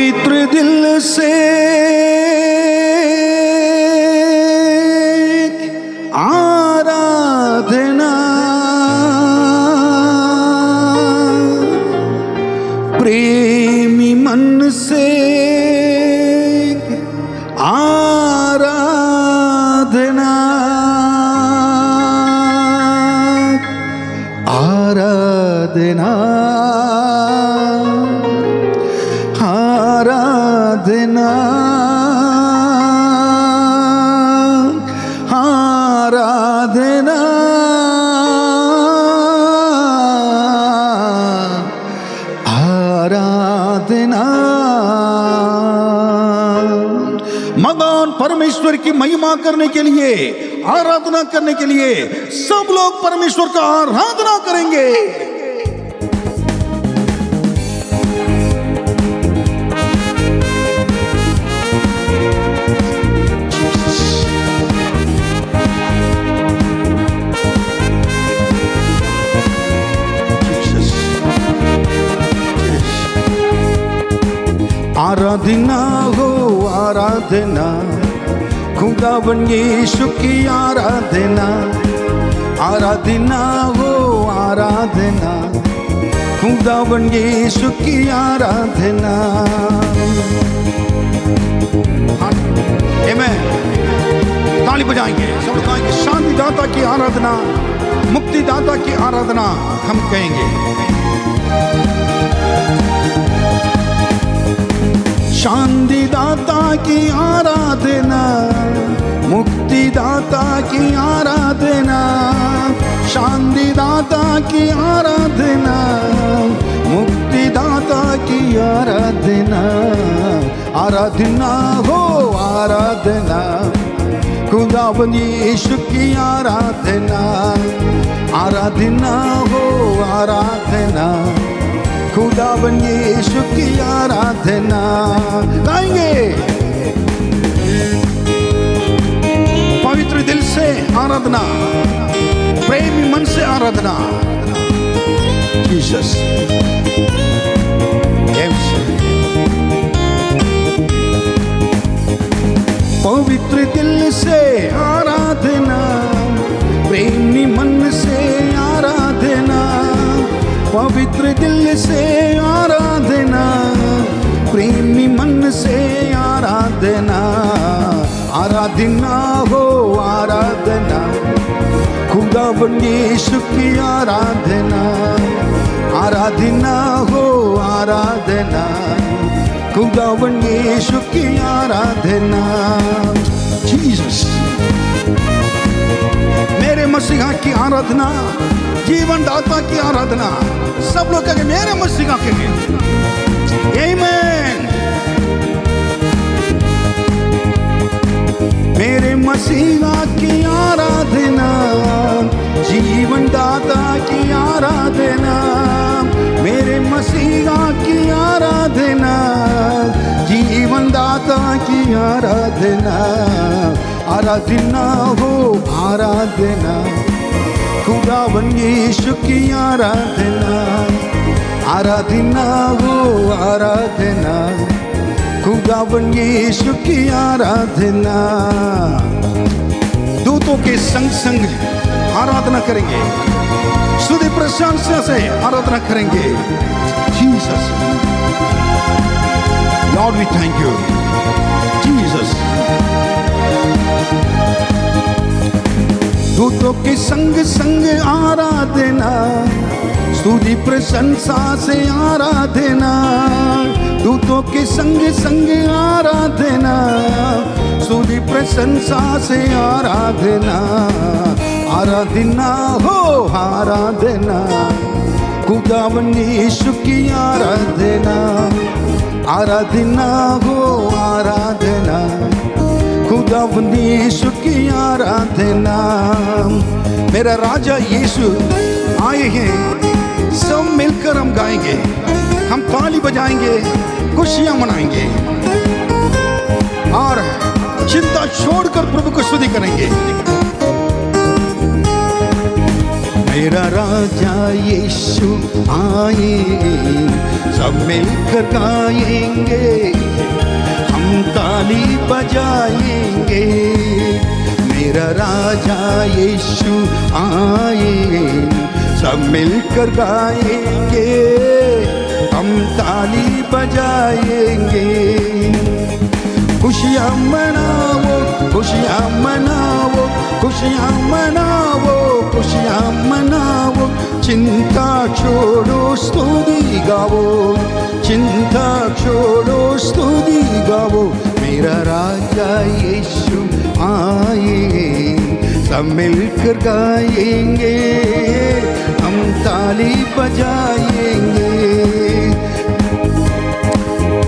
पवित्र दिल से आराधना, प्रेमी मन से आराधना, आराधना, आराधना, आराधना, आराधना। मगन परमेश्वर की महिमा करने के लिए, आराधना करने के लिए सब लोग परमेश्वर का आराधना करेंगे। आराधना हो आराधना, खुदावन यीशु की आराधना, आराधना हो आराधना, खुदावन यीशु की आराधना। आमेन। ताली बजाएंगे, सब लोग कहेंगे शांति दाता की आराधना, मुक्ति दाता की आराधना हम कहेंगे। शांति दाता की आराधना, मुक्ति दाता की आराधना, शांति दाता की आराधना, मुक्ति दाता की आराधना, आराधना हो आराधना, खुदावन यीशु की आराधना, आराधना हो आराधना, खुदावन यीशु की आराधना गाएंगे। पवित्र दिल से आराधना, प्रेमी मन से आराधना। जीसस पवित्र दिल से आराधना, प्रेमी मन से आराधना, पवित्र दिल से आराधना, प्रेमी मन से आराधना, आराधना हो आराधना, खुदावन यीशु की आराधना, आराधना हो आराधना, खुदावन यीशु की आराधना। जीसस मेरे मसीहा की आराधना, जीवन दाता की आराधना। सब लोग कहेंगे मेरे मसीहा के लिए। आमीन। मेरे मसीहा की आराधना, जीवन दाता की आराधना, मेरे मसीहा की आराधना, जीवन दाता की आराधना, आराधना हो आराधना, खुदावन यीशु की आराधना, आराधना हो आराधना, खुदावन यीशु की आराधना। दूतों के संग संग आराधना करेंगे, स्तुति प्रशंसा से आराधना करेंगे। Jesus Lord we thank you Jesus. दूतों के संग संग आराधना, स्तुति प्रशंसा से आराधना, दूतों के संग संग आराधना, स्तुति प्रशंसा से आराधना, आराधना हो आराधना, खुदावन यीशु की आराधना, आराधना हो आराधना, खुदावन यीशु की आराधना। मेरा राजा यीशु आए हैं, सब मिलकर हम गाएंगे, हम ताली बजाएंगे, खुशियां मनाएंगे और चिंता छोड़कर प्रभु को स्तुति करेंगे। मेरा राजा यीशु आए, सब मिलकर गाएंगे, हम ताली बजाएंगे। मेरा राजा यीशु आए, सब मिलकर गाएंगे, हम ताली बजाएंगे। खुशियाँ मनाओ, खुशियाँ मनाओ, खुशियाँ मनाओ, खुशियाँ मनाओ। चिंता छोड़ो स्तुति गाओ, चिंता छोड़ो स्तुति गाओ। मेरा राजा यीशु आए, सब मिलकर गाएंगे, हम ताली बजाएंगे।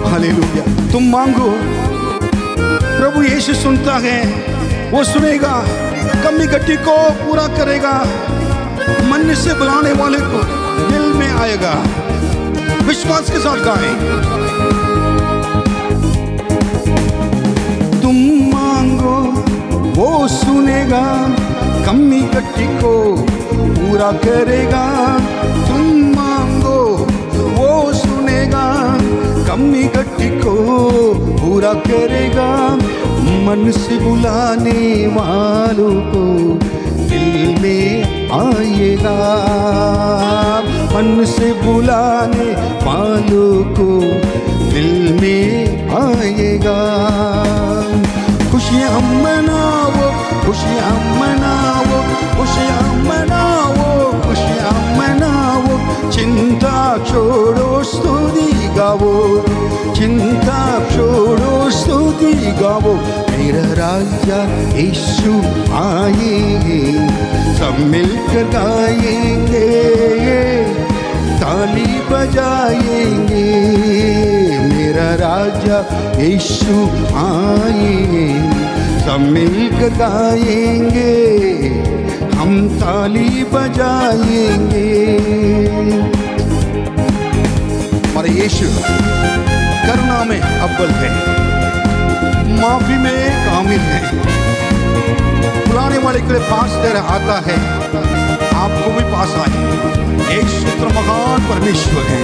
हालेलुया। तुम मांगो, प्रभु यीशु सुनता है, वो सुनेगा, कमी कट्टी को पूरा करेगा। मन से बुलाने वाले को दिल में आएगा। विश्वास के साथ गाएं। तुम मांगो वो सुनेगा, कमी कट्टी को पूरा करेगा। तुम मांगो वो सुनेगा, कमी कट्टी को पूरा करेगा। मन से बुलाने वालों को दिल में आएगा, मन से बुलाने वालों को दिल में आएगा। खुशियाँ मनाओ, खुशियाँ मनाओ, खुशियाँ मनाओ, खुशियाँ मनाओ। चिंता छोड़ो स्तुति गाओ, चिंता छोड़ो स्तुति गाओ। मेरा राजा यीशु आए, सब मिलकर गाएंगे, ताली बजाएंगे। मेरा राजा यीशु आए, सब मिलकर गाएंगे, हम ताली बजाएंगे। हमारे यीशु करुणा में अव्वल है, माफी में कामिल है। बुलाने वाले के पास तेरा आता है, आपको भी पास आए। यीशु तो महान परमेश्वर है।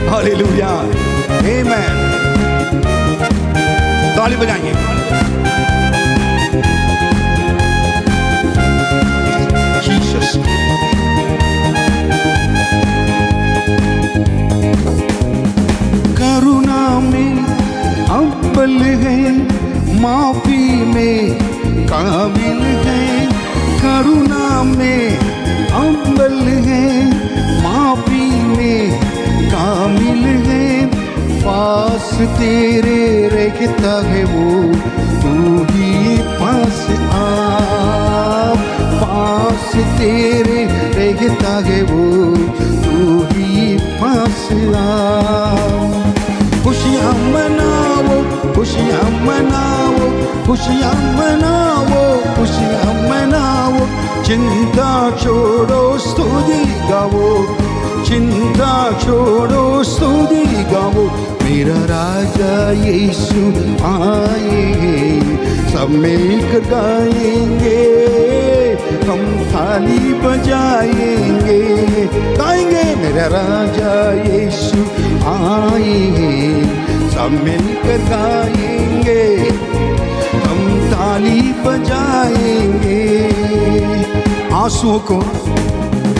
हालेलुया, आमेन। ताली बजाएंगे। जीसस करुणा में अव्वल है, माफी में काबिल है। करुणा में अव्वल है, माफी में काबिल है। पास तेरे रहता है वो, तू ही पास आ। पास तेरे रहता है वो, तू ही पास आ। खुशियाँ मनाओ, खुशियाँ मनाओ, खुशियाँ मनाओ, खुशियाँ मनाओ। चिंता छोड़ो स्तुति गाओ, चिंता छोड़ो स्तुति गाओ। मेरा राजा यीशु आए, सब मिलकर गाएंगे, हम थाली बजाएंगे, गाएंगे। मेरा राजा यीशु आए, सब मिलकर गाएंगे, हम ताली बजाएंगे। आंसुओं को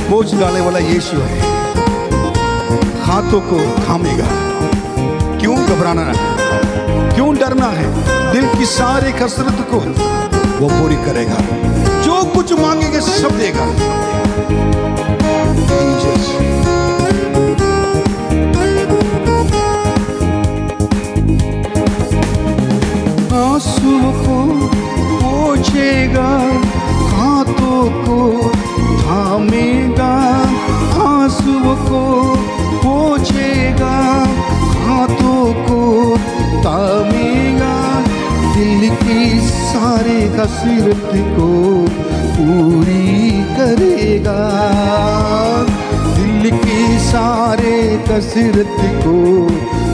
बोझ डालने वाला यीशु है, हाथों को थामेगा। क्यों घबराना है, क्यों डरना है? दिल की सारी कसरत को वो पूरी करेगा। जो कुछ मांगेंगे सब देगा। आंसुओं को पोंछेगा, हाथों को थामेगा। आंसुओं को पोंछेगा, हाथों को थामेगा। दिल की सारे कसरत को पूरी करेगा। दिल की सारे कसरत को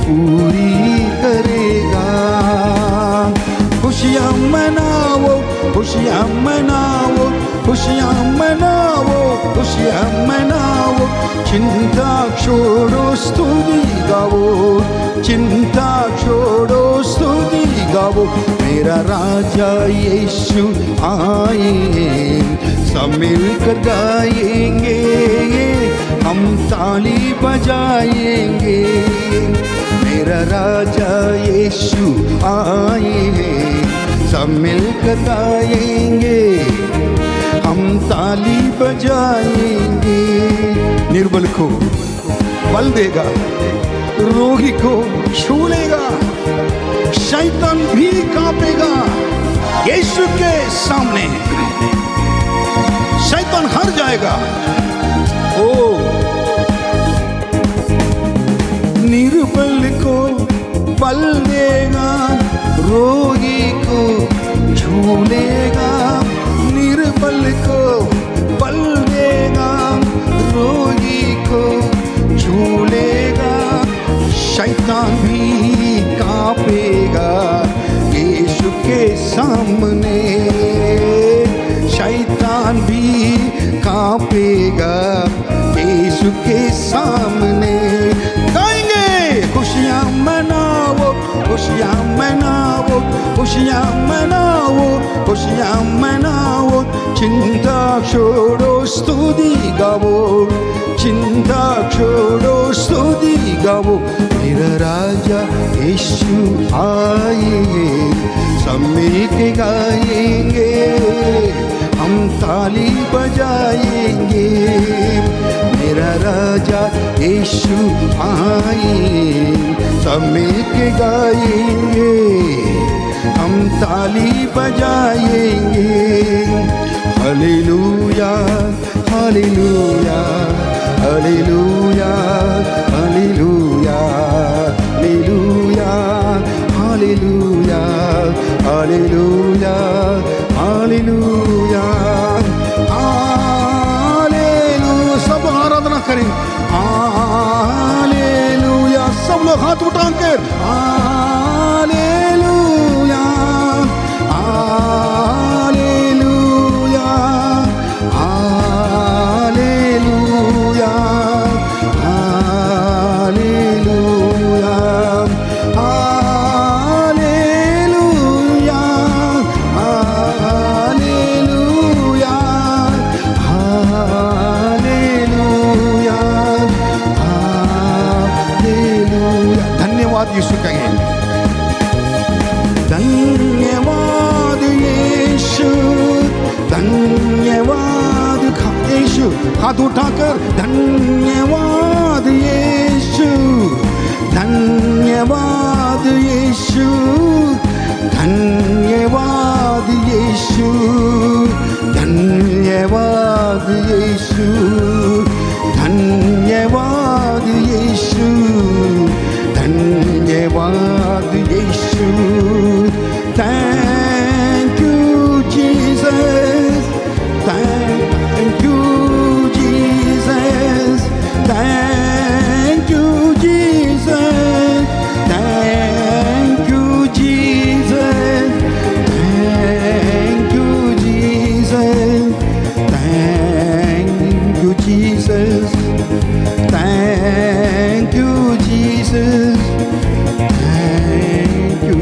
पूरी करेगा। खुशियाँ मनाओ, खुशियाँ मनाओ, खुशियाँ मनाओ, खुशियाँ मनाओ, चिंता छोड़ो स्तुति गाओ, चिंता छोड़ो स्तुति गाओ। मेरा राजा यीशु आए हैं, सब मिलकर गाएंगे, हम ताली बजाएंगे। मेरा राजा यीशु आए हैं, सब मिलकर गाएंगे, हम ताली बजाएंगे। निर्बल को बल देगा, रोगी को छू लेगा, शैतान भी कांपेगा। यीशु के सामने शैतान हार जाएगा। ओ निर्बल को बल देगा, रोगी को छू लेगा। निर्बल को बल देगा, रोगी को छू लेगा, शैतान भी कांपेगा। यीशु के सामने शैतान भी कांपेगा। यीशु के सामने गाएंगे, खुशियाँ मनाओ, खुशियाँ मनाओ, खुशियाँ मनाओ, खुशियाँ मनाओ, चिंता छोड़ो स्तुति गाओ, चिंता छोड़ो स्तुति गाओ। मेरा राजा यीशु आए, सब मिलके गाएंगे, हम ताली बजाएंगे। मेरा राजा यीशु आए, सब मिलके गाएंगे, हम ताली बजाएंगे। Hallelujah, hallelujah, hallelujah, hallelujah, hallelujah, hallelujah, hallelujah, hallelujah, hallelujah. सब आराधना करें, हालेलुया। सब लोग हाथ उठाकर hallelujah, hallelujah, hallelujah, hallelujah, hallelujah, hallelujah, hallelujah, hallelujah. धन्यवाद यीशु कहें, धन्यवाद यीशु, धन्यवाद यीशु। हाथ उठाकर धन्यवाद यीशु, धन्यवाद यीशु, धन्यवाद यीशु, धन्यवाद यीशु, धन्यवाद यीशु, धन्यवाद यीशु। Thank you Jesus, thank you Jesus, thank you Jesus, thank you Jesus, thank you Jesus, thank you Jesus, thank you Jesus, thank you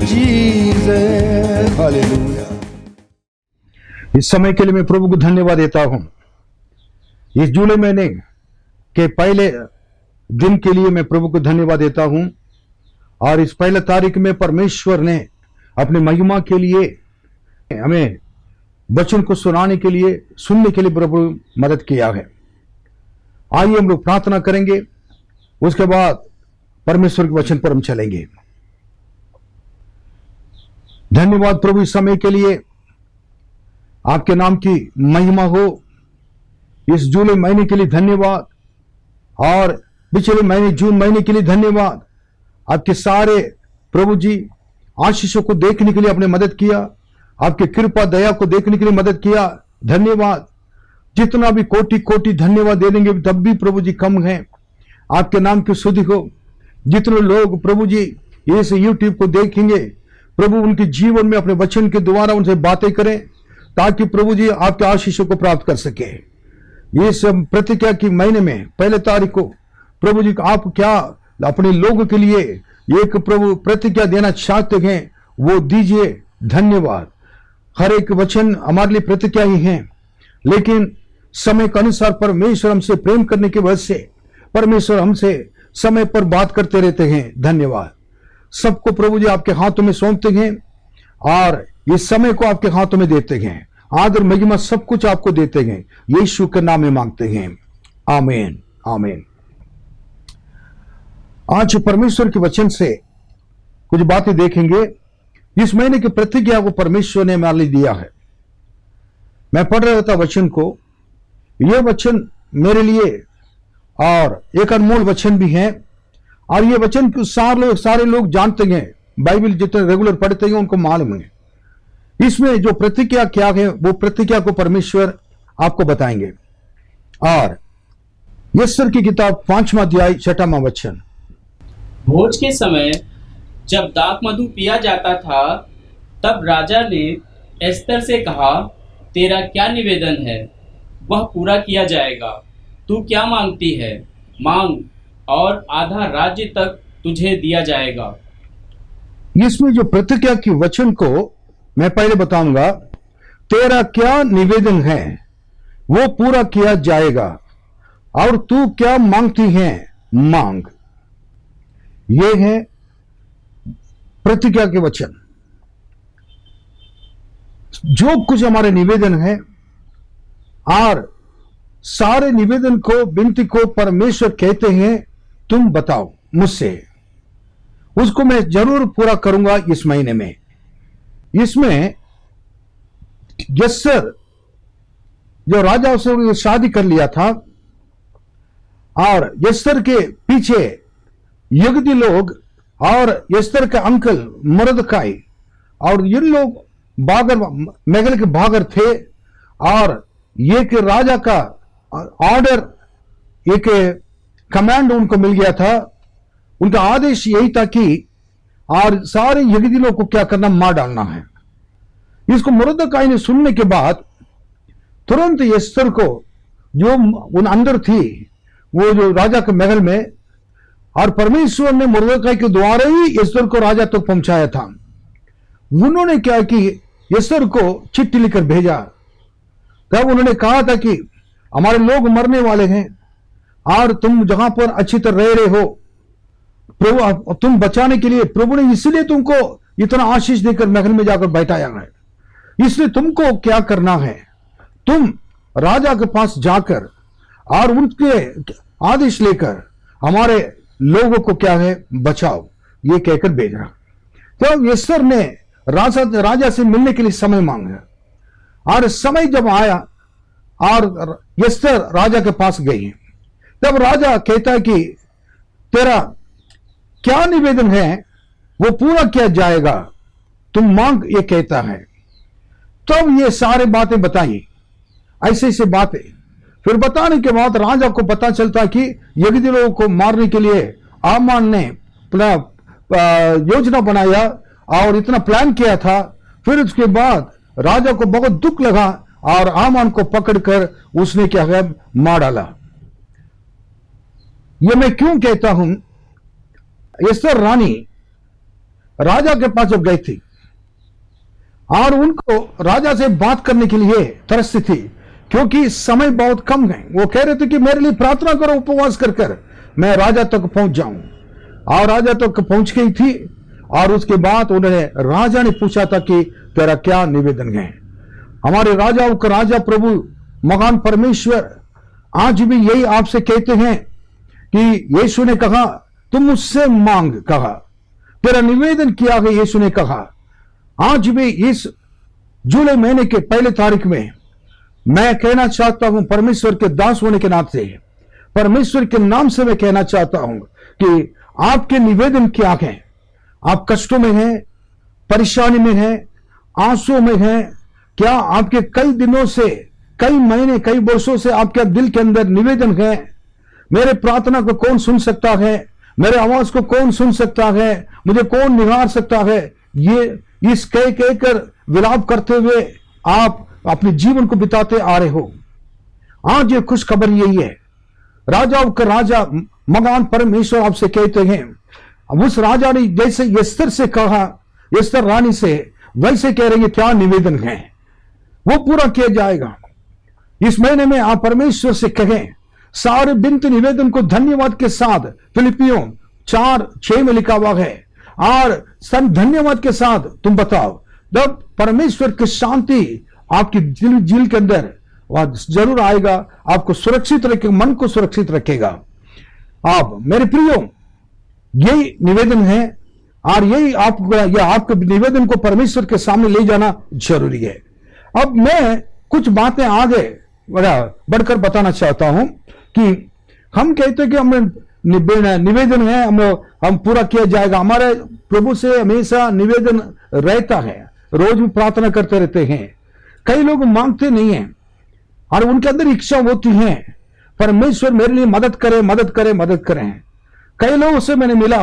Jesus। Hallelujah. इस समय के लिए मैं प्रभु को धन्यवाद देता हूं। इस जुलाई महीने के पहले दिन के लिए मैं प्रभु को धन्यवाद देता हूं। और इस पहले तारीख में परमेश्वर ने अपने महिमा के लिए हमें वचन को सुनाने के लिए, सुनने के लिए प्रभु मदद किया है। आइए हम लोग प्रार्थना करेंगे, उसके बाद परमेश्वर के वचन पर हम चलेंगे। धन्यवाद प्रभु इस समय के लिए, आपके नाम की महिमा हो। इस जुलाई महीने के लिए धन्यवाद, और पिछले महीने जून महीने के लिए धन्यवाद। आपके सारे प्रभु जी आशीषों को देखने के लिए आपने मदद किया, आपके कृपा दया को देखने के लिए मदद किया। धन्यवाद। जितना भी कोटि कोटि धन्यवाद दे देंगे तब भी प्रभु जी कम है। आपके नाम की स्तुति हो। जितने लोग प्रभु जी इस यूट्यूब को देखेंगे, प्रभु उनके जीवन में अपने वचन के द्वारा उनसे बातें करें। ताकि प्रभु जी आपके आशीषों को प्राप्त कर सके। इस प्रतिज्ञा की महीने में 1 तारीख को प्रभु जी आप क्या अपने लोगों के लिए एक प्रभु प्रतिज्ञा देना चाहते हैं वो दीजिए। धन्यवाद। हर एक वचन हमारे लिए प्रतिज्ञा ही है, लेकिन समय के अनुसार परमेश्वर हमसे प्रेम करने की वजह से परमेश्वर हमसे समय पर बात करते रहते हैं। धन्यवाद। सबको प्रभु जी आपके हाथों में सौंपते हैं और इस समय को आपके हाथों में देते हैं। आदर महिमा सब कुछ आपको देते हैं। यीशु के नाम में मांगते हैं, आमीन आमीन। आज परमेश्वर के वचन से कुछ बातें देखेंगे। इस महीने की प्रतिज्ञा को परमेश्वर ने हमारे लिए दिया है। मैं पढ़ रहा था वचन को। यह वचन मेरे लिए और एक अनमोल वचन भी है, और यह वचन सारे लोग जानते हैं। बाइबल जितने रेगुलर पढ़ते हैं उनको मालूम है। इसमें जो प्रतिज्ञा क्या है वो प्रतिज्ञा को परमेश्वर आपको बताएंगे। और यस्सर की किताब 5वां अध्याय 6वां वचन। भोज के समय जब दाख मधु पिया जाता था, तब राजा ने एस्तर से कहा, तेरा क्या निवेदन है, वह पूरा किया जाएगा। तू क्या मांगती है, मांग, और आधा राज्य तक तुझे दिया जाएगा। इसमें जो प्रतिज्ञा की वचन को मैं पहले बताऊंगा। तेरा क्या निवेदन है वो पूरा किया जाएगा, और तू क्या मांगती है, मांग। ये है प्रतिज्ञा के वचन। जो कुछ हमारे निवेदन है और सारे निवेदन को, विनती को परमेश्वर कहते हैं तुम बताओ मुझसे, उसको मैं जरूर पूरा करूंगा इस महीने में। इसमें यस्सर जो राजा से शादी कर लिया था, और यस्सर के पीछे यहूदी लोग और यस्सर का अंकल मर्दकाई और ये लोग बागर, मैगल के बागर थे। और ये कि राजा का ऑर्डर, एक कमांड उनको मिल गया था। उनका आदेश यही था कि और सारे यहूदी लोग को क्या करना, मार डालना है। इसको मर्दकाई ने सुनने के बाद तुरंत एस्तर को, जो उन अंदर थी वो जो राजा के महल में, और परमेश्वर ने मर्दकाई के द्वारा ही एस्तर को राजा तक तो पहुंचाया था। उन्होंने क्या कि एस्तर को चिट्ठी लिखकर भेजा। तब उन्होंने कहा था कि हमारे लोग मरने वाले हैं और तुम जहां पर अच्छी तरह रह रहे हो, प्रभु तुम बचाने के लिए प्रभु ने इसलिए तुमको इतना आशीष देकर महल में जाकर बैठाया है। इसलिए तुमको क्या करना है, तुम राजा के पास जाकर और उनके आदेश लेकर हमारे लोगों को क्या है, बचाओ, ये कहकर भेजा। तो एस्तर ने राजा से मिलने के लिए समय मांगा, और समय जब आया और एस्तर राजा के पास गई, तब राजा कहता है कि तेरा क्या निवेदन है वो पूरा किया जाएगा, तुम मांग, ये कहता है। तब ये सारे बातें बताई, ऐसे ऐसे बातें। फिर बताने के बाद राजा को पता चलता कि यहूदी लोगों को मारने के लिए आमान ने योजना बनाया और इतना प्लान किया था। फिर उसके बाद राजा को बहुत दुख लगा और आमान को पकड़कर उसने क्या है, मार डाला। ये मैं क्यों कहता हूं, एस्तर रानी राजा के पास जब गई थी और उनको राजा से बात करने के लिए तरसती थी, क्योंकि समय बहुत कम है। वो कह रहे थे कि मेरे लिए प्रार्थना करो, उपवास कर कर मैं राजा तक पहुंच जाऊं। और राजा तक पहुंच गई थी, और उसके बाद उन्होंने, राजा ने पूछा था कि तेरा क्या निवेदन है। हमारे राजाओं का राजा प्रभु महान परमेश्वर आज भी यही आपसे कहते हैं कि यीशु ने कहा तुम मुझसे मांग, कहा तेरा निवेदन किया है। यीशु ने कहा आज भी इस जुलाई महीने के 1 तारीख में मैं कहना चाहता हूं, परमेश्वर के दास होने के नाते परमेश्वर के नाम से मैं कहना चाहता हूं कि आपके निवेदन क्या है। आप कष्टों में हैं, परेशानी में हैं, आंसू में हैं, क्या आपके कई दिनों से, कई महीने, कई वर्षों से आपके दिल के अंदर निवेदन है, मेरे प्रार्थना को कौन सुन सकता है, मेरे आवाज को कौन सुन सकता है, मुझे कौन निहार सकता है, ये इस कहकर विलाप करते हुए आप अपने जीवन को बिताते आ रहे हो, आज ये खुश खबर यही है, राजाओं का राजा मगान परमेश्वर आपसे कहते हैं, उस राजा ने जैसे एस्तर से कहा, एस्तर रानी से, वैसे कह रहे हैं क्या निवेदन है वो पूरा किया जाएगा। इस महीने में आप परमेश्वर से कहें, सारे बिनती निवेदन को धन्यवाद के साथ, फिलिपियों 4:6 में लिखा हुआ है, और सब धन्यवाद के साथ तुम बताओ, तब परमेश्वर की शांति आपकी दिल के अंदर जरूर आएगा, आपको सुरक्षित रखेगा, मन को सुरक्षित रखेगा। आप मेरे प्रियो, यही निवेदन है, और यही आपके निवेदन को परमेश्वर के सामने ले जाना जरूरी है। अब मैं कुछ बातें आगे बढ़कर बताना चाहता हूं कि हम कहते हैं कि हम निवेदन है, हम पूरा किया जाएगा, हमारे प्रभु से हमेशा निवेदन रहता है, रोज भी प्रार्थना करते रहते हैं। कई लोग मांगते नहीं हैं और उनके अंदर इच्छा होती है, परमेश्वर मेरे लिए मदद करे मदद करे मदद करें। कई लोगों से मैंने मिला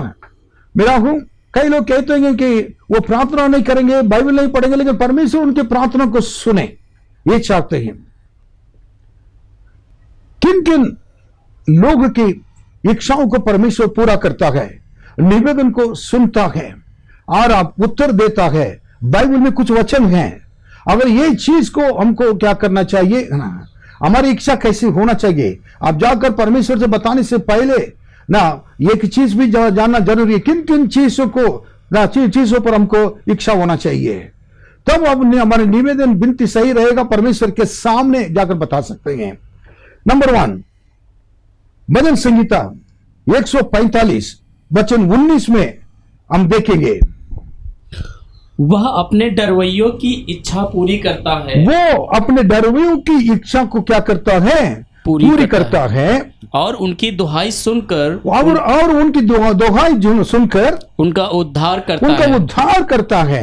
हूं, कई लोग कहते हैं कि वो प्रार्थना नहीं करेंगे, बाइबल नहीं पढ़ेंगे, लेकिन परमेश्वर उनकी प्रार्थना को सुने, ये चाहते हैं। किन किन लोग की इच्छाओं को परमेश्वर पूरा करता है, निवेदन को सुनता है और आप उत्तर देता है। बाइबल में कुछ वचन हैं, अगर ये चीज को हमको क्या करना चाहिए, हमारी इच्छा कैसी होना चाहिए, आप जाकर परमेश्वर से बताने से पहले ना एक चीज भी जानना जरूरी है, किन किन चीजों को ना चीजों पर हमको इच्छा होना चाहिए, तब अब हमारे निवेदन विनती सही रहेगा, परमेश्वर के सामने जाकर बता सकते हैं। नंबर 1, भजन संहिता 145 वचन 19 में हम देखेंगे, वह अपने डरवैयों की इच्छा पूरी करता है, वो अपने डरवैयों की इच्छा को क्या करता है, पूरी करता है, और उनकी दुहाई सुनकर और उनकी दुहाई सुनकर उनका उद्धार करता है।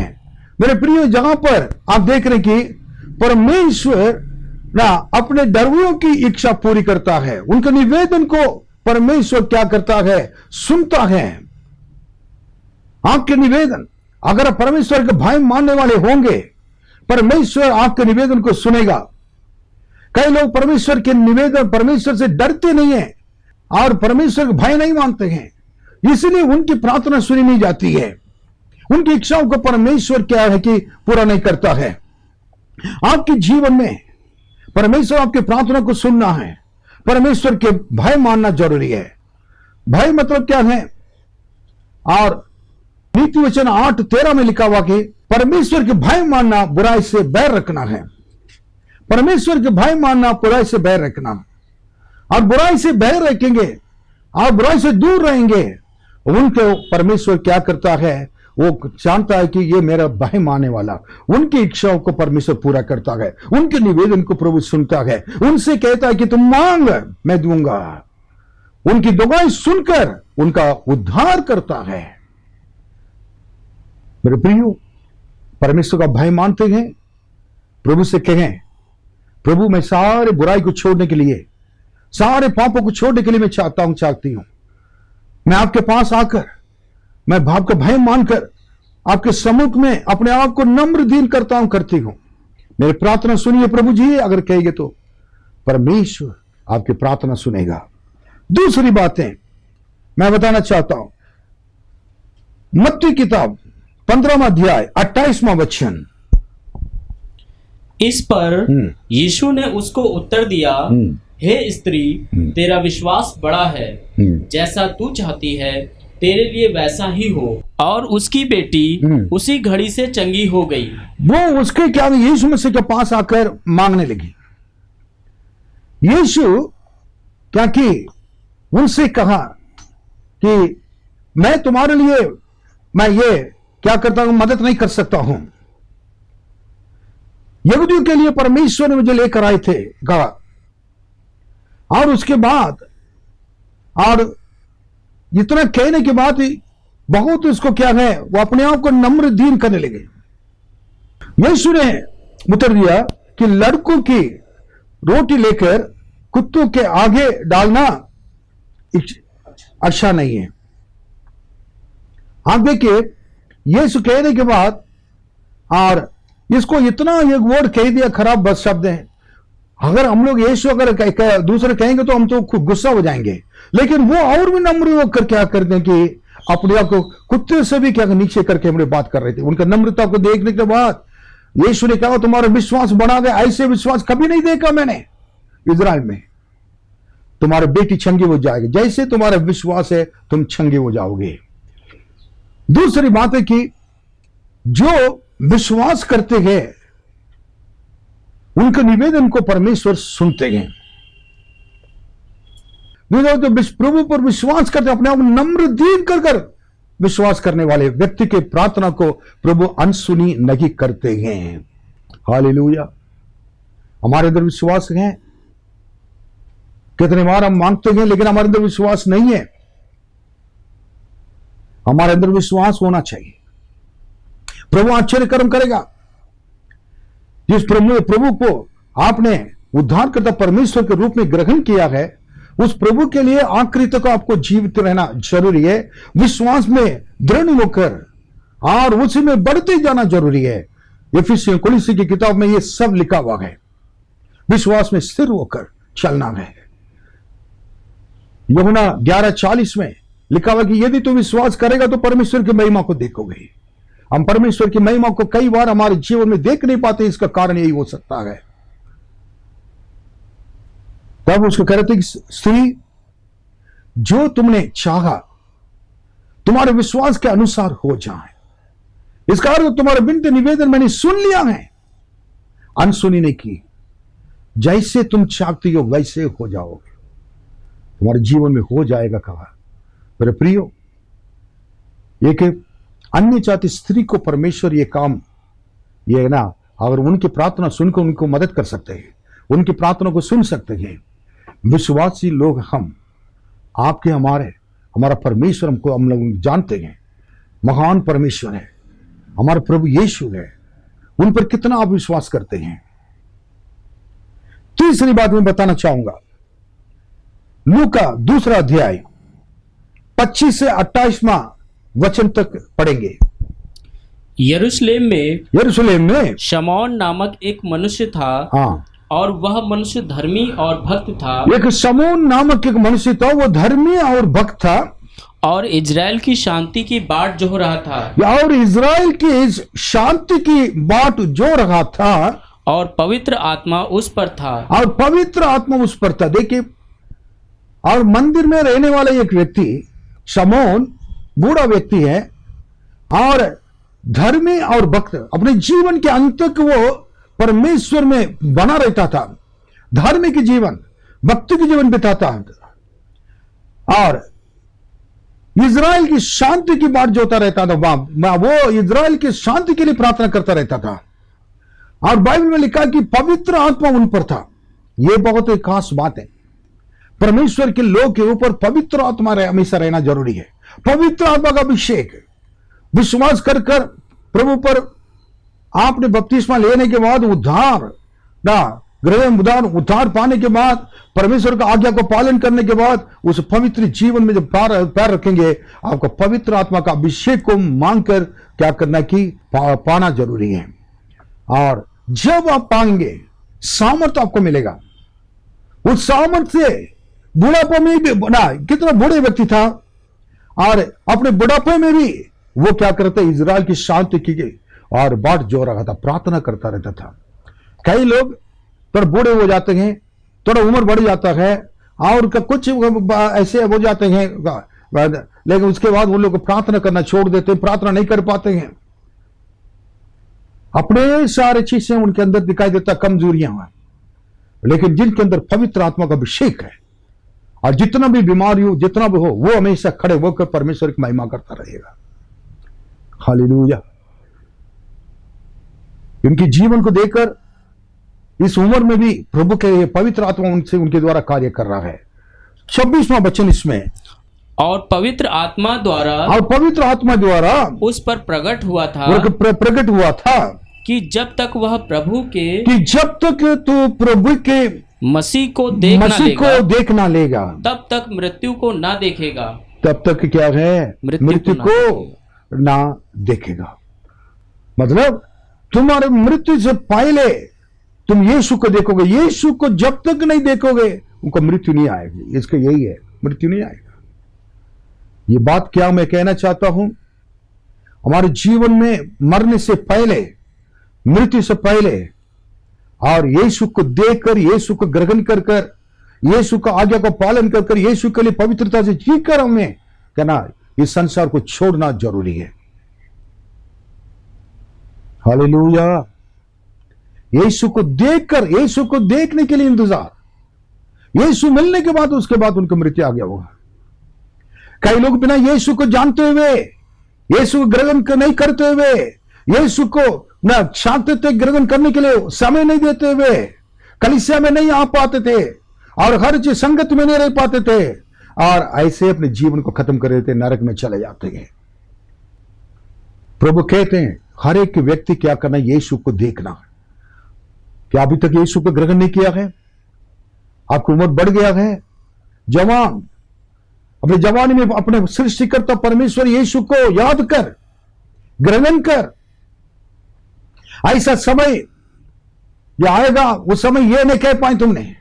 मेरे प्रिय, जहां पर आप देख रहे कि परमेश्वर ना अपने डरवैयों की इच्छा पूरी करता है, उनके निवेदन को परमेश्वर क्या करता है, सुनता है। आपके निवेदन, अगर आप परमेश्वर के भय मानने वाले होंगे, परमेश्वर आपके निवेदन को सुनेगा। कई लोग परमेश्वर के निवेदन, परमेश्वर से डरते नहीं है और परमेश्वर के भय नहीं मानते हैं, इसलिए उनकी प्रार्थना सुनी नहीं जाती है, उनकी इच्छाओं को परमेश्वर क्या है कि पूरा नहीं करता है। आपके जीवन में परमेश्वर आपकी प्रार्थना को सुनना है, परमेश्वर के भय मानना जरूरी है। भय मतलब क्या है, और नीति वचन 8:13 में लिखा हुआ कि परमेश्वर के भय मानना बुराई से बैर रखना है। परमेश्वर के भय मानना बुराई से बैर रखना, और बुराई से बैर रखेंगे और बुराई से दूर रहेंगे, उनको परमेश्वर क्या करता है, वो जानता है कि ये मेरा भय मानने वाला, उनकी इच्छाओं को परमेश्वर पूरा करता है, उनके निवेदन को प्रभु सुनता है, उनसे कहता है कि तुम मांग मैं दूंगा, उनकी दुआएं सुनकर उनका उद्धार करता है। मेरे प्रियो, परमेश्वर का भय मानते हैं, प्रभु से कहें, प्रभु मैं सारे बुराई को छोड़ने के लिए, सारे पापों को छोड़ने के लिए मैं चाहती हूं, मैं आपके पास आकर, मैं भाव का भय मानकर आपके सम्मुख में अपने आप को नम्र दीन करती हूं, मेरी प्रार्थना सुनिए प्रभु जी। अगर कहेंगे तो परमेश्वर आपकी प्रार्थना सुनेगा। दूसरी बातें मैं बताना चाहता हूं, मत्ती किताब 15वां अध्याय 28वां वचन, इस पर यीशु ने उसको उत्तर दिया, हे स्त्री, तेरा विश्वास बड़ा है, जैसा तू चाहती है तेरे लिए वैसा ही हो। और उसकी बेटी उसी घड़ी से चंगी हो गई। वो उसके क्या यीशु मसीह के पास आकर मांगने लगी। यीशु क्या कि उनसे कहा कि मैं तुम्हारे लिए, मैं ये क्या करता हूं, मदद नहीं कर सकता हूं। यहूदियों के लिए परमेश्वर ने मुझे लेकर आए थे, कहा, और उसके बाद, और इतना कहने के बाद बहुत उसको क्या है, वो अपने आप को नम्र दीन करने लगे। यीशु ने उत्तर दिया कि लड़कों की रोटी लेकर कुत्तों के आगे डालना अच्छा नहीं है। आप देखिए, यीशु कहने के बाद और इसको इतना एक वर्ड कह दिया, खराब बस शब्द है। अगर हम लोग यीशु अगर दूसरे कहेंगे तो हम तो खूब गुस्सा हो जाएंगे, लेकिन वो और भी नम्र होकर क्या करते हैं कि अपने आप को कुत्ते से भी क्या नीचे करके हमने बात कर रहे थे। उनका नम्रता को देखने के बाद यीशु ने कहा तुम्हारा विश्वास बढ़ा गया, ऐसे विश्वास कभी नहीं देखा मैंने इजराइल में। तुम्हारी बेटी छंगी हो जाएगी, जैसे तुम्हारा विश्वास है तुम छंगे हो जाओगे। दूसरी बात है कि जो विश्वास करते हैं उनके निवेदन को परमेश्वर सुनते हैं। तो प्रभु पर विश्वास करते, अपने आप नम्र दीन कर विश्वास करने वाले व्यक्ति के प्रार्थना को प्रभु अनसुनी नहीं करते हैं। हालेलुया। हमारे अंदर विश्वास है, कितने बार हम मांगते हैं लेकिन हमारे अंदर विश्वास नहीं है। हमारे अंदर विश्वास होना चाहिए, प्रभु आश्चर्य कर्म करेगा। जिस प्रभु को आपने उद्धारकर्ता परमेश्वर के रूप में ग्रहण किया है, उस प्रभु के लिए आखिरी तक आपको जीवित रहना जरूरी है, विश्वास में दृढ़ होकर और उसी में बढ़ते जाना जरूरी है। इफिसियों कुलिसी की किताब में यह सब लिखा हुआ है, विश्वास में स्थिर होकर चलना है। यूहन्ना 11:40 में लिखा हुआ कि यदि तू विश्वास करेगा तो परमेश्वर की महिमा को देखोगे। हम परमेश्वर की महिमा को कई बार हमारे जीवन में देख नहीं पाते, इसका कारण यही हो सकता है। तब उसको कह रहे थे कि स्त्री जो तुमने चाहा तुम्हारे विश्वास के अनुसार हो जाए, इसका अर्थ तुम्हारे विनती निवेदन मैंने सुन लिया है, अनसुनी नहीं की। जैसे तुम चाहती हो वैसे हो जाओगे, तुम्हारे जीवन में हो जाएगा। कहा मेरे प्रियो, एक अन्य जाति स्त्री को परमेश्वर ये काम ये ना, अगर उनकी प्रार्थना सुनकर उनको मदद कर सकते हैं, उनकी प्रार्थना को सुन सकते हैं। विश्वासी लोग हम आपके हमारा परमेश्वर हमको हम लोग जानते हैं, महान परमेश्वर है, हमारा प्रभु यीशु है, उन पर कितना आप विश्वास करते हैं। तीसरी बात मैं बताना चाहूंगा, लूका 2 अध्याय 25 से 28वां वचन तक पढ़ेंगे। यरूशलेम में शमौन नामक एक मनुष्य था। हाँ, और वह मनुष्य धर्मी और भक्त था। एक शमौन नामक एक मनुष्य था, वो धर्मी और भक्त था, और इजराइल की शांति की बाट जो रहा था। और इजराइल की शांति की बाट जो रहा था, और पवित्र आत्मा उस पर था। और पवित्र आत्मा उस पर था। देखिए, और मंदिर में रहने वाला एक व्यक्ति शमौन बूढ़ा व्यक्ति है, और धर्मी और भक्त, अपने जीवन के अंत तक वो परमेश्वर में बना रहता था, धार्मिक जीवन, भक्ति की जीवन बिताता था, और इजराइल की शांति की बात जोता रहता था। वो इजराइल की शांति के लिए प्रार्थना करता रहता था। और बाइबल में लिखा कि पवित्र आत्मा उन पर था। यह बहुत एक खास बात है, परमेश्वर के लोग के ऊपर पवित्र आत्मा हमेशा रहना जरूरी है। पवित्र आत्मा का अभिषेक, विश्वास कर प्रभु पर आपने बपतिस्मा लेने के बाद उद्धार पाने के बाद, परमेश्वर का आज्ञा को पालन करने के बाद, उस पवित्र जीवन में जब पैर रखेंगे, आपको पवित्र आत्मा का अभिषेक को मांगकर क्या करना कि पाना जरूरी है। और जब आप पाएंगे, सामर्थ्य आपको मिलेगा। उस सामर्थ्य से बुढ़ापे में भी कितना बूढ़े व्यक्ति था, और अपने बुढ़ापे में भी वो क्या करते, इजराइल की शांति की और बाट जो रहा था, प्रार्थना करता रहता था। कई लोग थोड़ा बूढ़े हो जाते हैं, थोड़ा उम्र बढ़ जाता है, और कुछ ऐसे हो जाते हैं, लेकिन उसके बाद वो लोग प्रार्थना करना छोड़ देते हैं, प्रार्थना नहीं कर पाते हैं। अपने सारे चीजें उनके अंदर दिखाई देता, कमजोरियां हैं। लेकिन जिनके अंदर पवित्र आत्मा का अभिषेक है, और जितना भी बीमारी हो, जितना भी हो, वो हमेशा खड़े होकर परमेश्वर की महिमा करता रहेगा। हालेलुया। उनके जीवन को देखकर इस उम्र में भी प्रभु के पवित्र आत्मा उनसे उनके द्वारा कार्य कर रहा है। 26वां वचन इसमें, और पवित्र आत्मा द्वारा उस पर प्रकट हुआ था कि जब तक वह प्रभु के मसीह को देख ना लेगा तब तक मृत्यु को ना देखेगा। तब तक क्या है? मृत्यु को ना देखेगा। मतलब तुम्हारे मृत्यु से पहले तुम यीशु को देखोगे। यीशु को जब तक नहीं देखोगे उनको मृत्यु नहीं आएगी। इसका यही है, मृत्यु नहीं आएगा। ये बात क्या मैं कहना चाहता हूं, हमारे जीवन में मरने से पहले, मृत्यु से पहले, और यीशु को देखकर, यीशु को ग्रहण कर कर, यीशु का आज्ञा का पालन कर कर, यीशु के लिए पवित्रता से जीकर हमें कहना इस संसार को छोड़ना जरूरी है। हालेलुया। यीशु को देखकर, यीशु को देखने के लिए इंतजार, यीशु मिलने के बाद उसके बाद उनकी मृत्यु आ गया होगा। कई लोग बिना यीशु को जानते हुए, यीशु को ग्रहण नहीं करते हुए, यीशु को न चाहते थे ग्रहण करने के लिए समय नहीं देते हुए, कलीसिया में नहीं आ पाते थे और हर चीज संगत में नहीं रह पाते थे और ऐसे अपने जीवन को खत्म कर देते, नरक में चले जाते हैं। प्रभु कहते हैं हर एक व्यक्ति क्या करना, यीशु को देखना। क्या अभी तक यीशु को ग्रहण नहीं किया है? आपकी उम्र बढ़ गया है, जवान, अपने जवानी में अपने सृष्टिकर्ता परमेश्वर यीशु को याद कर, ग्रहण कर। ऐसा समय ये आएगा, वो समय ये नहीं कह पाए तुमने,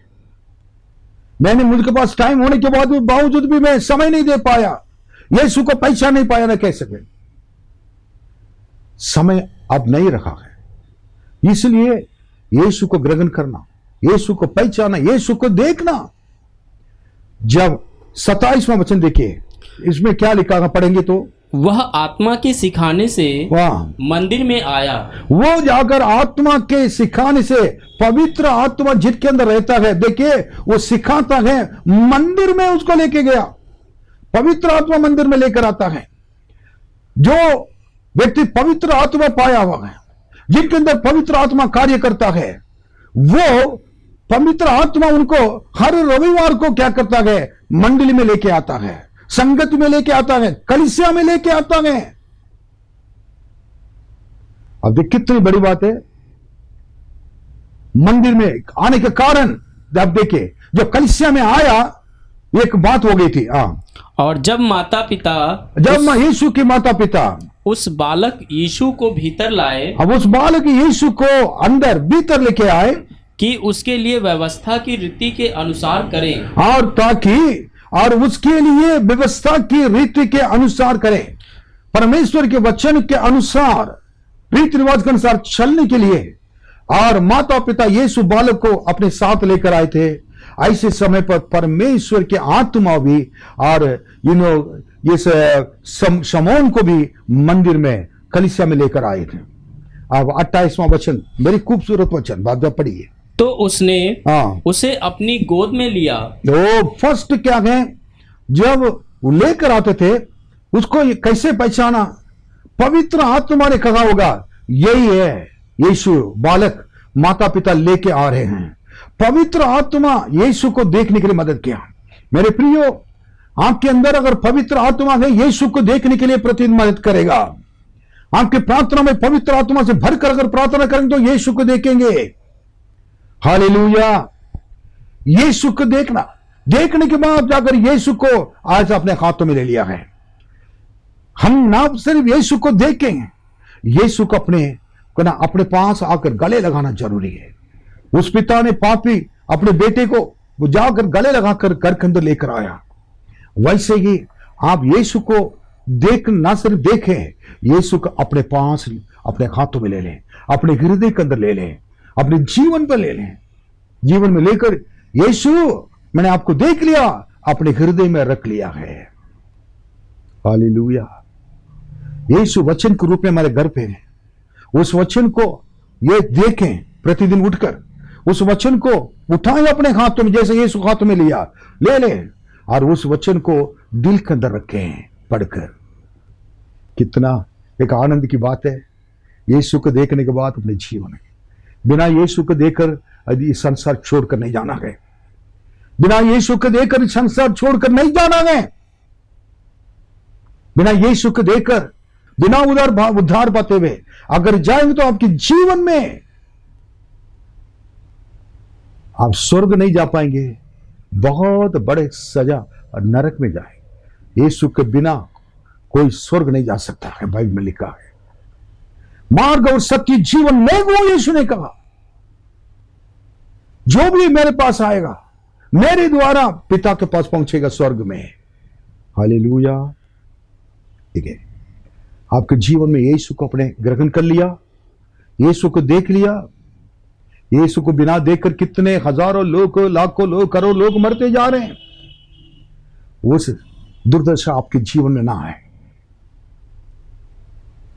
मैंने मुझके पास टाइम होने के बावजूद भी मैं समय नहीं दे पाया, यीशु को पहचान नहीं पाया, ना कह सके। समय अब नहीं रखा है, इसलिए यीशु को ग्रहण करना, यीशु को पहचाना, यीशु को देखना। जब 27वां वचन देखिए, इसमें क्या लिखा है, पढ़ेंगे तो, वह आत्मा के सिखाने से मंदिर में आया। वो जाकर आत्मा के सिखाने से, पवित्र आत्मा जिसके अंदर रहता है, देखिए वो सिखाता है, मंदिर में उसको लेके गया। पवित्र आत्मा मंदिर में लेकर आता है। जो व्यक्ति पवित्र आत्मा पाया हुआ है, जिनके अंदर पवित्र आत्मा कार्य करता है, वो पवित्र आत्मा उनको हर रविवार को क्या करता है, मंडली में लेके आता है, संगत में लेके आता है, कलीसिया में लेके आता है। अब देख कितनी बड़ी बात है, मंदिर में आने के कारण आप देखिए, जो कलीसिया में आया, एक बात हो गई थी। और जब माता पिता, जब यीशु की माता पिता उस बालक यीशु को भीतर लाए, अब उस बालक यीशु को अंदर भीतर लेके आए कि उसके लिए व्यवस्था की रीति के अनुसार करें, और ताकि और उसके लिए व्यवस्था की रीति के अनुसार करें, परमेश्वर के वचन के अनुसार, रीति रिवाज के अनुसार चलने के लिए। और माता पिता यीशु बालक को अपने साथ लेकर आए थे। ऐसे समय पर परमेश्वर के आत्मा भी और इस शमौन को भी मंदिर में, कलीसिया में लेकर आए थे। अब 28वां वचन, बड़ी खूबसूरत वचन, बात जब पढ़िए। तो उसने उसे अपनी गोद में लिया। तो फर्स्ट क्या है, जब वो लेकर आते थे उसको कैसे पहचाना, पवित्र आत्मा ने कहा होगा यही है यीशु बालक, माता पिता लेके आ रहे हैं। पवित्र आत्मा यीशु को देखने के लिए मदद किया। मेरे प्रियो, आपके अंदर अगर पवित्र आत्मा है, यीशु को देखने के लिए प्रतिदिन मदद करेगा। आपकी प्रार्थना में पवित्र आत्मा से भरकर अगर प्रार्थना करेंगे तो यीशु को देखेंगे। हालेलुया। यीशु को देखना, देखने के बाद जाकर यीशु को आज अपने हाथों में ले लिया है। हम ना सिर्फ यीशु को देखें, यीशु को अपने पास आकर गले लगाना जरूरी है। उस पिता ने पापी अपने बेटे को वो जाकर गले लगाकर घर के अंदर लेकर आया। वैसे ही आप यीशु को ना सिर्फ देखें, यीशु को अपने पास, अपने हाथों में ले लें, अपने हृदय के अंदर ले लें, अपने जीवन पर ले लें। जीवन में लेकर, यीशु मैंने आपको देख लिया, अपने हृदय में रख लिया है। हालेलुया। यीशु वचन के रूप में हमारे घर पे है। उस वचन को ये देखें, प्रतिदिन उठकर उस वचन को उठाएं अपने हाथों में, जैसे यीशु हाथों में लिया, ले लें और उस वचन को दिल के अंदर रखें पढ़कर। कितना एक आनंद की बात है। यीशु को देखने के बाद अपने जीवन में, बिना यीशु को देखकर इस संसार छोड़कर नहीं जाना है। बिना यीशु को देखकर इस संसार छोड़कर नहीं जाना है। बिना यीशु को देखकर, बिना उद्धार पाते हुए अगर जाएंगे तो आपके जीवन में आप स्वर्ग नहीं जा पाएंगे, बहुत बड़े सजा और नरक में जाएंगे। यीशु के बिना कोई स्वर्ग नहीं जा सकता है, बाइबल में लिखा है। मार्ग और सत्य जीवन मैं हूं, यीशु ने कहा। जो भी मेरे पास आएगा मेरे द्वारा पिता के पास पहुंचेगा स्वर्ग में। हालेलुया। ठीक है, आपके जीवन में यीशु को अपने ग्रहण कर लिया, यीशु को देख लिया। यीशु को बिना देखकर कितने हजारों लोग, लाखों लोग, करोड़ लोग मरते जा रहे हैं। उस दुर्दशा आपके जीवन में ना आए,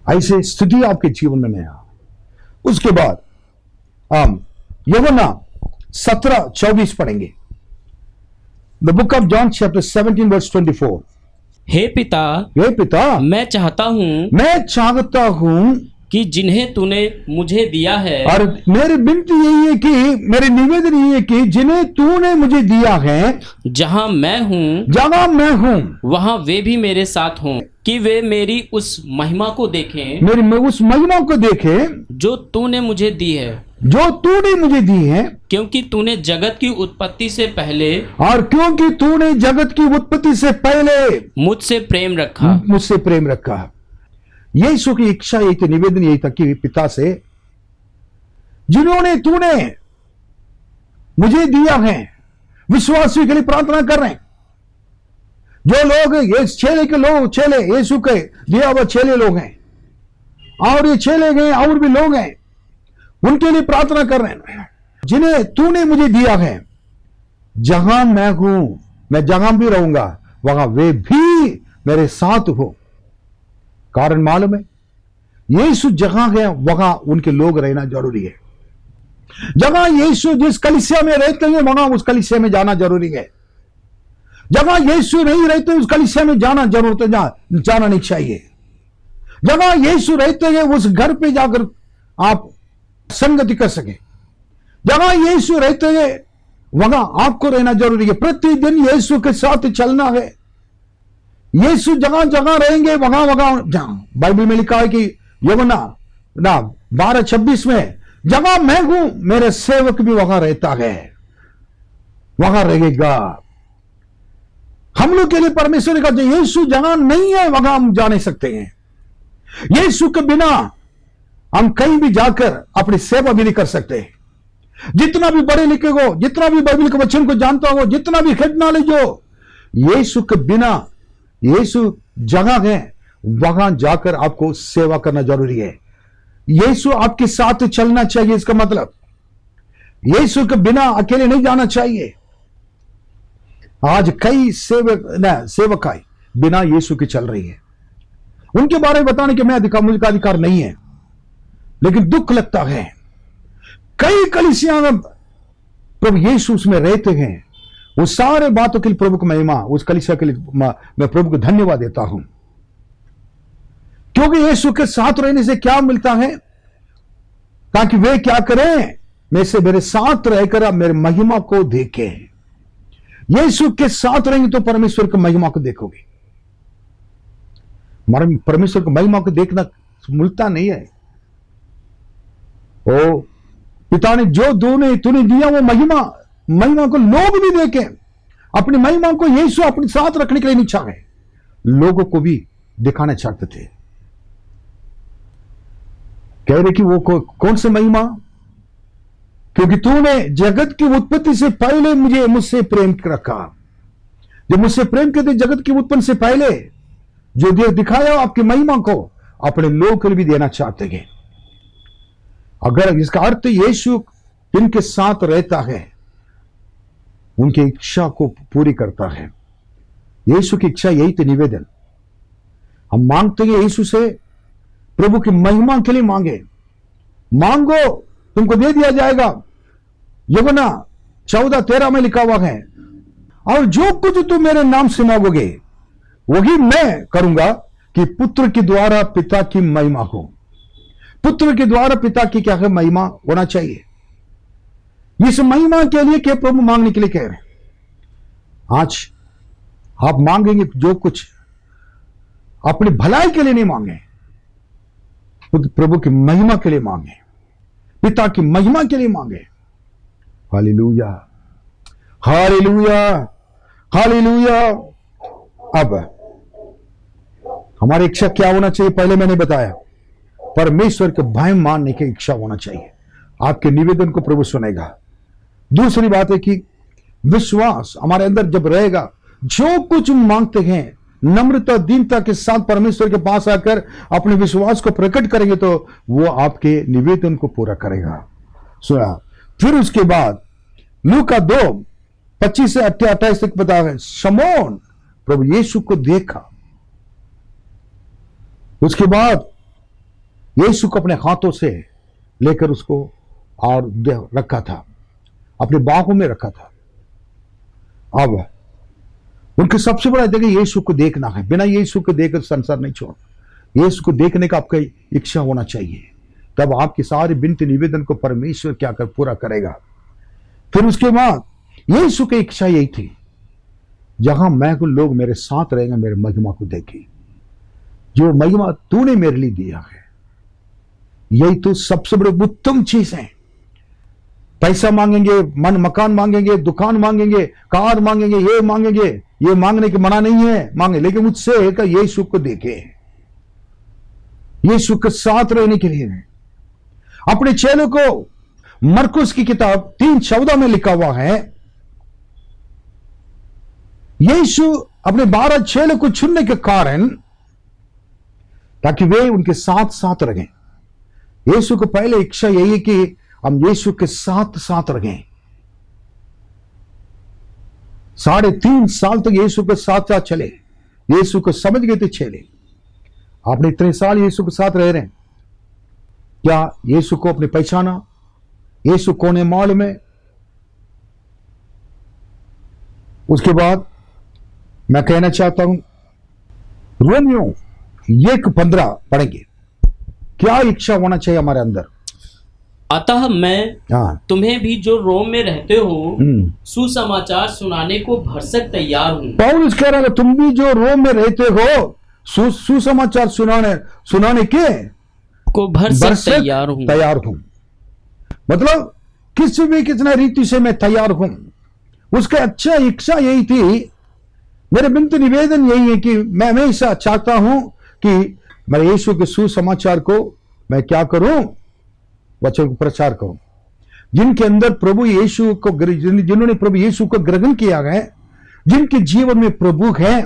ऐसे स्थिति आपके जीवन में नहीं आए। उसके बाद हम यूहन्ना 17:24 पढ़ेंगे। The book of John chapter 17 verse 24। हे पिता, मैं चाहता हूं कि जिन्हें तूने मुझे दिया है, और मेरी विनती यही है कि, मेरी निवेदन यही है कि जिन्हें तूने मुझे दिया है, जहां मैं हूं वहां वे भी मेरे साथ हों, कि वे मेरी उस महिमा को देखें, उस महिमा को देखें जो तूने मुझे दी है, क्योंकि तूने जगत की उत्पत्ति से पहले, और क्योंकि तूने जगत की उत्पत्ति से पहले मुझसे प्रेम रखा। यीशु की इच्छा यही थी, निवेदन यही था कि पिता से, जिन्होंने तूने मुझे दिया है, विश्वासी के लिए प्रार्थना कर रहे हैं। जो लोग ये चेले यीशु के दिया हुआ चेले लोग हैं, और ये चेले गए और भी लोग हैं, उनके लिए प्रार्थना कर रहे हैं। जिन्हें तूने मुझे दिया है, जहां मैं हूं, मैं जहां भी रहूंगा वहां वे भी मेरे साथ हो। कारण मालूम है, यीशु जहां है वहां उनके लोग रहना जरूरी है। जहां यीशु जिस कलीसिया में रहते हैं वहां उस कलीसिया में जाना जरूरी है। जहां यीशु नहीं रहते उस कलीसिया में जाना जाना नहीं चाहिए। जहां यीशु रहते हैं उस घर पे जाकर आप संगति कर सके। जहां यीशु रहते हैं वहां आपको रहना जरूरी है। प्रतिदिन यीशु के साथ चलना है। यीशु जहां जहां रहेंगे वहां जहां बाइबल में लिखा है कि यूहन्ना 12:26 में, जहां मैं हूं मेरे सेवक भी वहां रहता है, वहां रहेगा। हम लोग के लिए परमेश्वर ने कहा, यीशु जहां नहीं है वहां हम जा नहीं सकते हैं। यीशु के बिना हम कहीं भी जाकर अपनी सेवा भी नहीं कर सकते। जितना भी पढ़े लिखे हो, जितना भी बाइबल के वचन को जानता हो, जितना भी हेड नॉलेज हो, यीशु के बिना, यीशु जगह है वहां जाकर आपको सेवा करना जरूरी है। यीशु आपके साथ चलना चाहिए। इसका मतलब यीशु के बिना अकेले नहीं जाना चाहिए। आज कई सेवकाई बिना यीशु के चल रही है। उनके बारे में बताने के मुझे अधिकार नहीं है, लेकिन दुख लगता है कई कलीसिया में प्रभु यीशु उसमें रहते हैं। वो सारे बातों के लिए प्रभु को महिमा, उस कलीसिया के लिए मैं प्रभु को धन्यवाद देता हूं, क्योंकि यीशु के साथ रहने से क्या मिलता है, ताकि वे क्या करें, मेरे साथ रहकर आप मेरे महिमा को देखें। यीशु के साथ रहेंगे तो परमेश्वर की महिमा को देखोगे। परमेश्वर की महिमा को देखना मिलता नहीं है। ओ पिता ने जो तूने दिया वो महिमा को लोग भी देखें। अपनी महिमा को यीशु अपने साथ रखने के लिए नहीं चाहे, लोगों को भी दिखाना चाहते थे। कह रहे कि वो कौन सी महिमा, क्योंकि तूने जगत की उत्पत्ति से पहले मुझसे प्रेम रखा। जब मुझसे प्रेम करते जगत की उत्पत्ति से पहले जो दिखाया आपकी महिमा को अपने लोगों को भी देना चाहते हैं। अगर इसका अर्थ यीशु जिनके साथ रहता है उनकी इच्छा को पूरी करता है। यीशु की इच्छा यही थी। निवेदन हम मांगते हैं यीशु से, प्रभु की महिमा के लिए मांगो तुमको दे दिया जाएगा। यूहन्ना 14:13 में लिखा हुआ है, और जो कुछ तुम मेरे नाम से मांगोगे वही मैं करूंगा, कि पुत्र के द्वारा पिता की महिमा हो। पुत्र के द्वारा पिता की क्या है, महिमा होना चाहिए। इस महिमा के लिए क्या प्रभु मांगने के लिए कह रहे हैं। आज आप मांगेंगे जो कुछ, अपनी भलाई के लिए नहीं मांगे, प्रभु की महिमा के लिए मांगे, पिता की महिमा के लिए मांगे। Hallelujah, hallelujah, hallelujah. अब हमारी इच्छा क्या होना चाहिए, पहले मैंने बताया परमेश्वर के भय मानने की इच्छा होना चाहिए। आपके निवेदन को प्रभु सुनेगा। दूसरी बात है कि विश्वास हमारे अंदर जब रहेगा, जो कुछ मांगते हैं नम्रता दीनता के साथ परमेश्वर के पास आकर अपने विश्वास को प्रकट करेंगे तो वो आपके निवेदन को पूरा करेगा। सुना। फिर उसके बाद लूका 2:25 से 28 तक बता है, शमौन प्रभु यीशु को देखा, उसके बाद यीशु को अपने हाथों से लेकर उसको और रखा था, अपने बाहों में रखा था। अब उनके सबसे बड़ा जगह यीशु को देखना है। बिना यीशु को देखकर संसार नहीं छोड़। यीशु को देखने का आपका इच्छा होना चाहिए, तब आपकी सारी विनती निवेदन को परमेश्वर क्या कर पूरा करेगा। फिर उसके बाद यीशु की इच्छा यही थी, जहां मैं को लोग मेरे साथ रहेंगे, मेरे महिमा को देखे। जो महिमा तूने मेरे लिए दिया है, यही तो सबसे बड़ी उत्तम चीज है। पैसा मांगेंगे, मन मकान मांगेंगे, दुकान मांगेंगे, कार मांगेंगे, ये मांगेंगे, ये मांगने की मना नहीं है, मांगे, लेकिन मुझसे का यीशु को देखे, यीशु के साथ रहने के लिए। अपने चेलों को मरकुस की किताब 3:14 में लिखा हुआ है, यीशु अपने 12 चेलों को चुनने के कारण ताकि वे उनके साथ साथ रहें। यीशु को पहले इच्छा यही है कि हम यीशु के साथ साथ रहें। 3.5 साल तक यीशु के साथ साथ चले, यीशु को समझ गए थे चेले। आपने इतने साल यीशु के साथ रह रहे हैं, क्या यीशु को अपने पहचाना? यीशु कौन है मालूम में? उसके बाद मैं कहना चाहता हूं, रोमियो 1:15 पढ़ेंगे। क्या इच्छा होना चाहिए हमारे अंदर? अतः मैं तुम्हें भी जो रोम में रहते हो सुसमाचार सुनाने को भरसक तैयार हूं। पौलुस कह रहा है, तुम भी जो रोम में रहते हो सुसमाचार सुनाने के को भरसक तैयार हूं। मतलब किसी भी कितना रीति से मैं तैयार हूं। उसका अच्छा इच्छा यही थी। मेरे विनती निवेदन यही है कि मैं हमेशा चाहता हूं कि मैं यीशु के सुसमाचार को मैं क्या करूं, वचन को प्रचार करूं। जिनके अंदर प्रभु यीशु को, जिन्होंने प्रभु यीशु को ग्रहण किया है, जिनके जीवन में प्रभु है,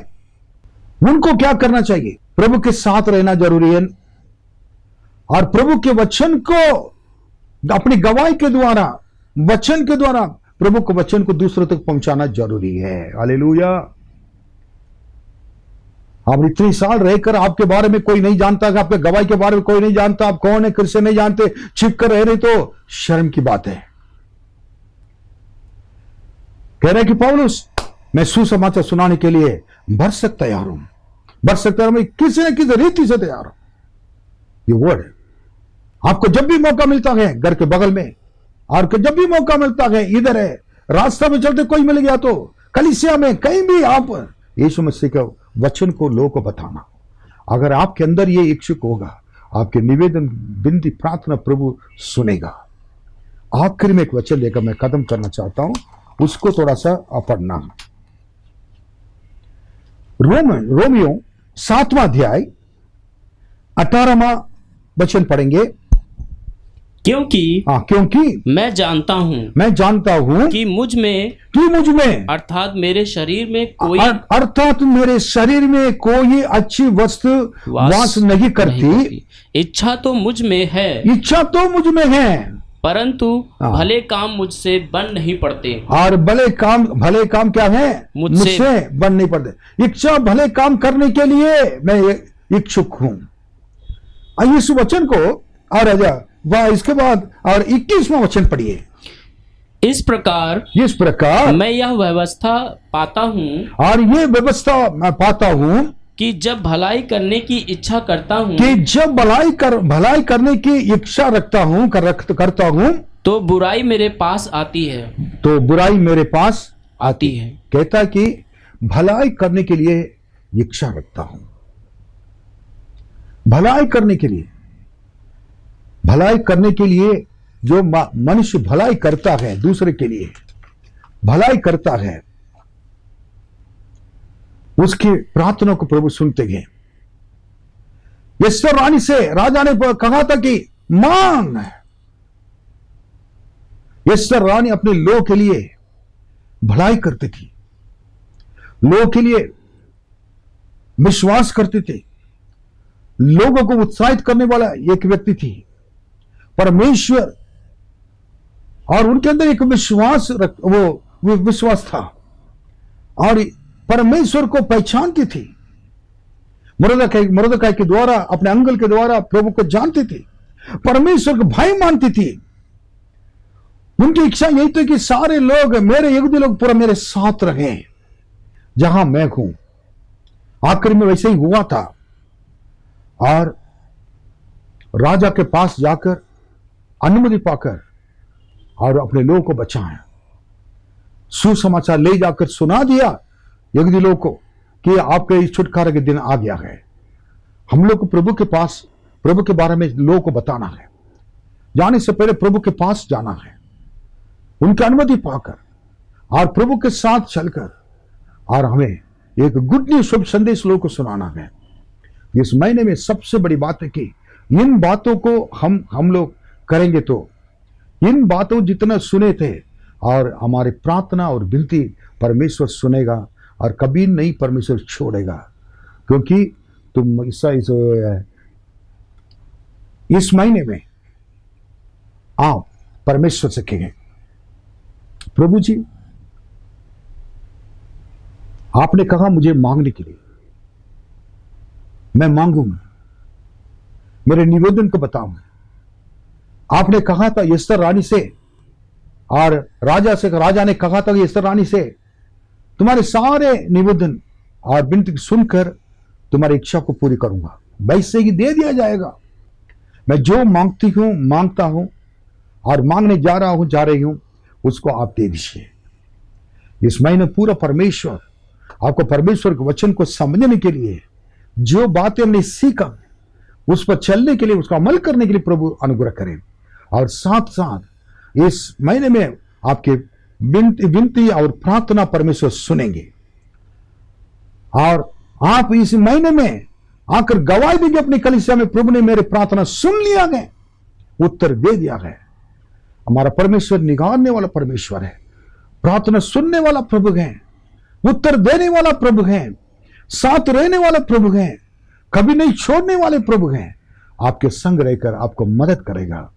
उनको क्या करना चाहिए? प्रभु के साथ रहना जरूरी है और प्रभु के वचन को अपनी गवाही के द्वारा, वचन के द्वारा प्रभु के वचन को दूसरों तक पहुंचाना जरूरी है। हालेलुया। आप इतने साल रहकर आपके बारे में कोई नहीं जानता, आपके गवाही के बारे में कोई नहीं जानता, आप कौन है क्रिश्चियन नहीं जानते, छिप कर रह रहे तो शर्म की बात है। कह रहे कि पौलुस मैं सुसमाचार सुनाने के लिए भरसक तैयार हूं। भरसक तैयार, मैं किसी न किसी रीति से तैयार हूं। ये वर्ड है। आपको जब भी मौका मिलता है घर के बगल में, और जब भी मौका मिलता है इधर है, रास्ता में चलते कोई मिल गया तो कलीसिया में, कहीं भी आप यीशु मसीह के वचन को लोगों को बताना। अगर आपके अंदर ये इच्छुक होगा, आपके निवेदन, विनती, प्रार्थना प्रभु सुनेगा। आखिर में एक वचन लेकर मैं खत्म करना चाहता हूं, उसको थोड़ा सा पढ़ना। रोमियो 7वां अध्याय 18वां वचन पढ़ेंगे। क्योंकि मैं जानता हूं कि मुझ में अर्थात मेरे शरीर में कोई अच्छी वस्तु वास नहीं करती। इच्छा तो मुझ में है, परंतु भले काम मुझसे बन नहीं पड़ते। और भले काम क्या है? मुझसे बन नहीं पड़ते। इच्छा भले काम करने के लिए मैं इच्छुक हूं। इस वचन को और वह इसके बाद और 21वां वचन पढ़िए। इस प्रकार मैं यह व्यवस्था पाता हूं, और ये व्यवस्था मैं पाता हूं कि जब भलाई करने की इच्छा करता हूं, तो बुराई मेरे पास आती है। कहता कि भलाई करने के लिए इच्छा रखता हूं। भलाई करने के लिए जो मनुष्य भलाई करता है, दूसरे के लिए भलाई करता है, उसकी प्रार्थना को प्रभु सुनते हैं। एस्तर रानी से राजा ने कहा था कि मांग। एस्तर रानी अपने लोग के लिए भलाई करती थी, लोगों के लिए विश्वास करती थी, लोगों को उत्साहित करने वाला एक व्यक्ति थी। परमेश्वर और उनके अंदर एक वो विश्वास था और परमेश्वर को पहचानती थी। मुर्दकाई के द्वारा, अपने अंगल के द्वारा प्रभु को जानती थी, परमेश्वर को भाई मानती थी। उनकी इच्छा यही थी कि सारे लोग, मेरे यहूदी लोग पूरा मेरे साथ रहें जहां मैं हूं। आखिर में वैसे ही हुआ था और राजा के पास जाकर अनुमति पाकर और अपने लोगों को बचाया, सुसमाचार ले जाकर सुना दिया यहूदी लोगों को कि आपके इस छुटकारे के दिन आ गया है। हम लोग को प्रभु के पास, प्रभु के बारे में लोगों को बताना है। जाने से पहले प्रभु के पास जाना है, उनकी अनुमति पाकर और प्रभु के साथ चलकर, और हमें एक गुड न्यूज, शुभ संदेश लोगों को सुनाना है। इस महीने में सबसे बड़ी बात है कि इन बातों को हम लोग करेंगे तो इन बातों जितना सुने थे और हमारी प्रार्थना और विनती परमेश्वर सुनेगा और कभी नहीं परमेश्वर छोड़ेगा, क्योंकि तुम इस महीने में आप परमेश्वर से कहेंगे, प्रभु जी आपने कहा मुझे मांगने के लिए, मैं मांगूंगा, मेरे निवेदन को बताऊंगा। आपने कहा था एस्तर रानी से और राजा ने कहा था कि एस्तर रानी से तुम्हारे सारे निवेदन और विनती सुनकर तुम्हारी इच्छा को पूरी करूंगा, वैसे ही दे दिया जाएगा। मैं जो मांगता हूं और मांगने जा रही हूं उसको आप दे दीजिए। इस महीने पूरा परमेश्वर आपको परमेश्वर के वचन को समझने के लिए, जो बातें हमने सीखा उस पर चलने के लिए, उसका अमल करने के लिए प्रभु अनुग्रह करें। और साथ साथ इस महीने में आपके विनती और प्रार्थना परमेश्वर सुनेंगे और आप इस महीने में आकर गवाही देंगे अपनी कलीसिया में, प्रभु ने मेरे प्रार्थना सुन लिया है, उत्तर दे दिया है। हमारा परमेश्वर निगारने वाला परमेश्वर है, प्रार्थना सुनने वाला प्रभु है, उत्तर देने वाला प्रभु है, साथ रहने वाला प्रभु है, कभी नहीं छोड़ने वाले प्रभु हैं। आपके संग रहकर आपको मदद करेगा।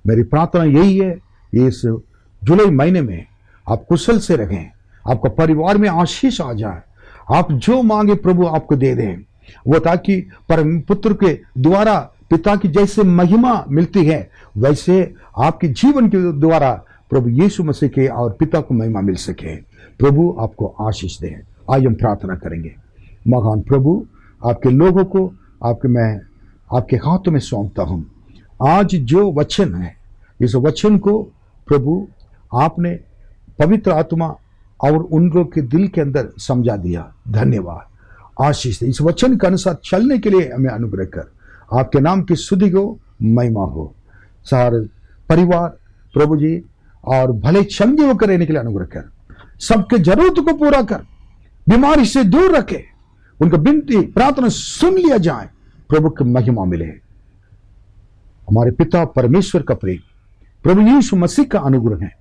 मेरी प्रार्थना यही है, इस जुलाई महीने में आप कुशल से रहें, आपका परिवार में आशीष आ जाए, आप जो मांगे प्रभु आपको दे दें, वो ताकि परम पुत्र के द्वारा पिता की जैसे महिमा मिलती है वैसे आपके जीवन के द्वारा प्रभु यीशु मसीह के और पिता को महिमा मिल सके। प्रभु आपको आशीष दे। आइए हम प्रार्थना करेंगे। महान प्रभु, आपके लोगों को मैं आपके हाथों में सौंपता हूं। आज जो वचन है, इस वचन को प्रभु आपने पवित्र आत्मा और उन लोग के दिल के अंदर समझा दिया। धन्यवाद, आशीष दे। इस वचन के अनुसार चलने के लिए हमें अनुग्रह कर। आपके नाम की स्तुति को महिमा हो। सारे परिवार प्रभु जी और भले चंगे होकर रहने के लिए अनुग्रह कर। सबके जरूरत को पूरा कर, बीमारी से दूर रखे, उनका विनती प्रार्थना सुन लिया जाए, प्रभु की महिमा मिले। हमारे पिता परमेश्वर का प्रेम, प्रभु यीशु मसीह का अनुग्रह है,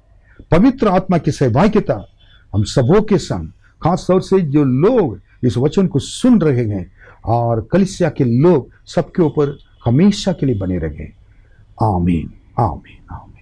पवित्र आत्मा की सहभागिता हम सबों के संग, खास तौर से जो लोग इस वचन को सुन रहे हैं और कलीसिया के लोग सबके ऊपर हमेशा के लिए बने रहे। आमीन, आमीन, आमीन।